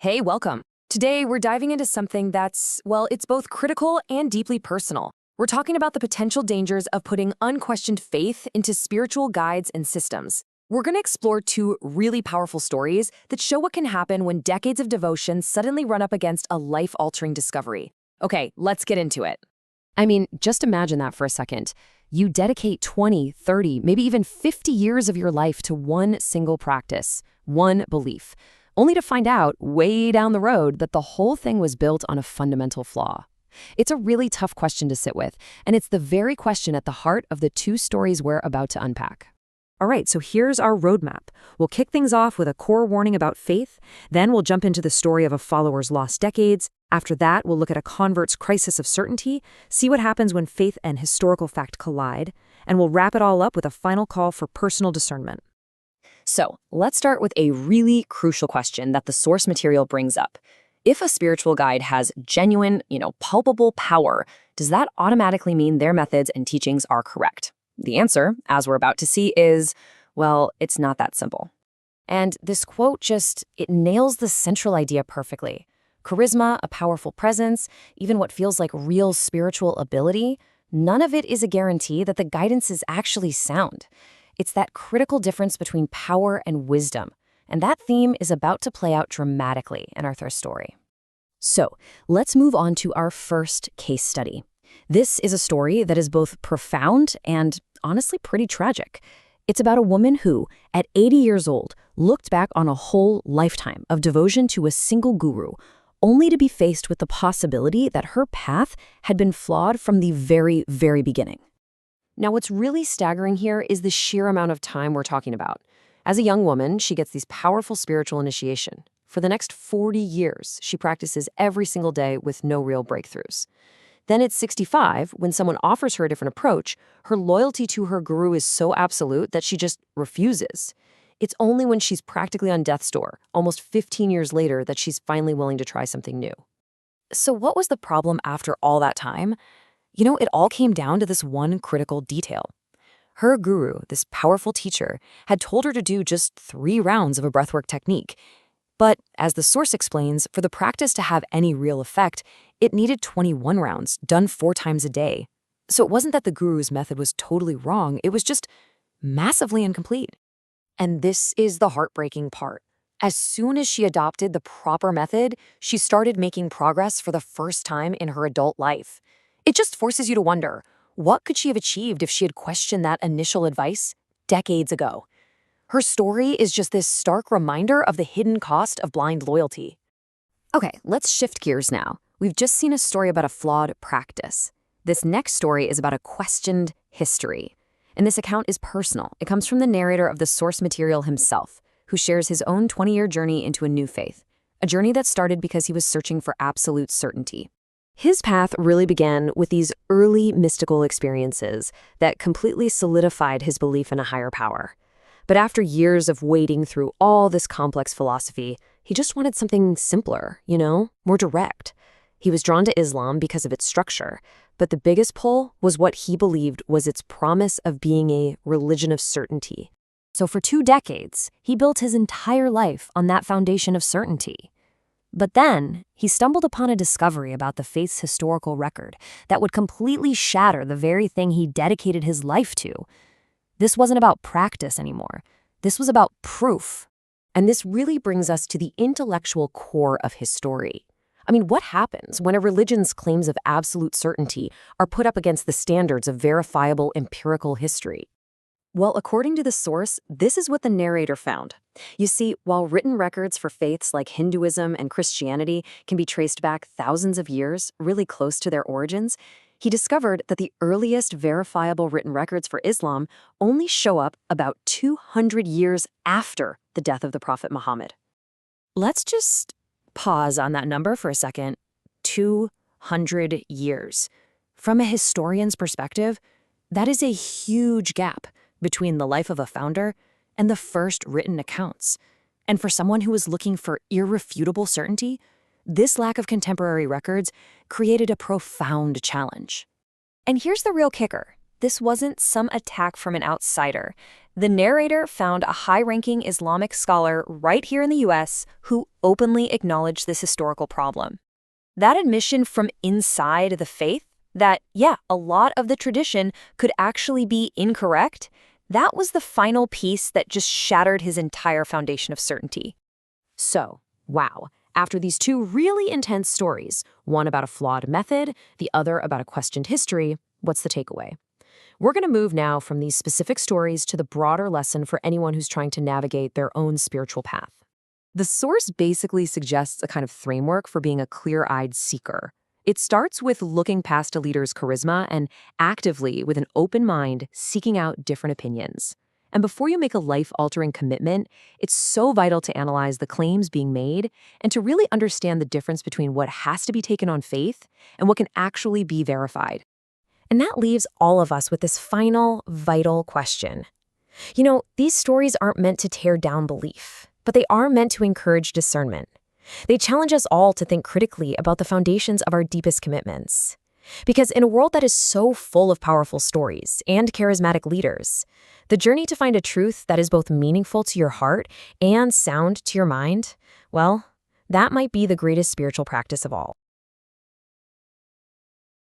Hey, welcome. Today, we're diving into something that's, well, it's both critical and deeply personal. We're talking about the potential dangers of putting unquestioned faith into spiritual guides and systems. We're going to explore two really powerful stories that show what can happen when decades of devotion suddenly run up against a life-altering discovery. Okay, let's get into it. I mean, just imagine that for a second. You dedicate 20, 30, maybe even 50 years of your life to one single practice, one belief, only to find out way down the road that the whole thing was built on a fundamental flaw. It's a really tough question to sit with, and it's the very question at the heart of the two stories we're about to unpack. All right, so here's our roadmap. We'll kick things off with a core warning about faith. Then we'll jump into the story of a follower's lost decades. After that, we'll look at a convert's crisis of certainty, see what happens when faith and historical fact collide, and we'll wrap it all up with a final call for personal discernment. So, let's start with a really crucial question that the source material brings up. If a spiritual guide has genuine, palpable power, does that automatically mean their methods and teachings are correct? The answer, as we're about to see, is, well, it's not that simple. And this quote it nails the central idea perfectly. Charisma, a powerful presence, even what feels like real spiritual ability, none of it is a guarantee that the guidance is actually sound. It's that critical difference between power and wisdom, and that theme is about to play out dramatically in our third story. So, let's move on to our first case study. This is a story that is both profound and honestly pretty tragic. It's about a woman who, at 80 years old, looked back on a whole lifetime of devotion to a single guru, only to be faced with the possibility that her path had been flawed from the very, very beginning. Now, what's really staggering here is the sheer amount of time we're talking about. As a young woman, she gets these powerful spiritual initiation. For the next 40 years, she practices every single day with no real breakthroughs. Then at 65, when someone offers her a different approach, her loyalty to her guru is so absolute that she just refuses. It's only when she's practically on death's door, almost 15 years later, that she's finally willing to try something new. So what was the problem after all that time? It all came down to this one critical detail. Her guru, this powerful teacher, had told her to do just 3 rounds of a breathwork technique. But, as the source explains, for the practice to have any real effect, it needed 21 rounds, done 4 times a day. So it wasn't that the guru's method was totally wrong, it was just massively incomplete. And this is the heartbreaking part. As soon as she adopted the proper method, she started making progress for the first time in her adult life. It just forces you to wonder, what could she have achieved if she had questioned that initial advice decades ago? Her story is just this stark reminder of the hidden cost of blind loyalty. Okay, let's shift gears now. We've just seen a story about a flawed practice. This next story is about a questioned history. And this account is personal. It comes from the narrator of the source material himself, who shares his own 20-year journey into a new faith, a journey that started because he was searching for absolute certainty. His path really began with these early mystical experiences that completely solidified his belief in a higher power. But after years of wading through all this complex philosophy, he just wanted something simpler, more direct. He was drawn to Islam because of its structure, but the biggest pull was what he believed was its promise of being a religion of certainty. So for 2 decades, he built his entire life on that foundation of certainty. But then, he stumbled upon a discovery about the faith's historical record that would completely shatter the very thing he dedicated his life to. This wasn't about practice anymore. This was about proof. And this really brings us to the intellectual core of his story. I mean, what happens when a religion's claims of absolute certainty are put up against the standards of verifiable empirical history? Well, according to the source, this is what the narrator found. You see, while written records for faiths like Hinduism and Christianity can be traced back thousands of years, really close to their origins, he discovered that the earliest verifiable written records for Islam only show up about 200 years after the death of the Prophet Muhammad. Let's just pause on that number for a second. 200 years. From a historian's perspective, that is a huge gap between the life of a founder and the first written accounts. And for someone who was looking for irrefutable certainty, this lack of contemporary records created a profound challenge. And here's the real kicker. this wasn't some attack from an outsider. The narrator found a high-ranking Islamic scholar right here in the US who openly acknowledged this historical problem. That admission from inside the faith, that, yeah, a lot of the tradition could actually be incorrect, that was the final piece that just shattered his entire foundation of certainty. So, wow, after these two really intense stories, one about a flawed method, the other about a questioned history, what's the takeaway? We're going to move now from these specific stories to the broader lesson for anyone who's trying to navigate their own spiritual path. The source basically suggests a kind of framework for being a clear-eyed seeker. It starts with looking past a leader's charisma and actively, with an open mind, seeking out different opinions. And before you make a life-altering commitment, it's so vital to analyze the claims being made and to really understand the difference between what has to be taken on faith and what can actually be verified. And that leaves all of us with this final, vital question. You know, these stories aren't meant to tear down belief, but they are meant to encourage discernment. They challenge us all to think critically about the foundations of our deepest commitments. Because in a world that is so full of powerful stories and charismatic leaders, the journey to find a truth that is both meaningful to your heart and sound to your mind, well, that might be the greatest spiritual practice of all.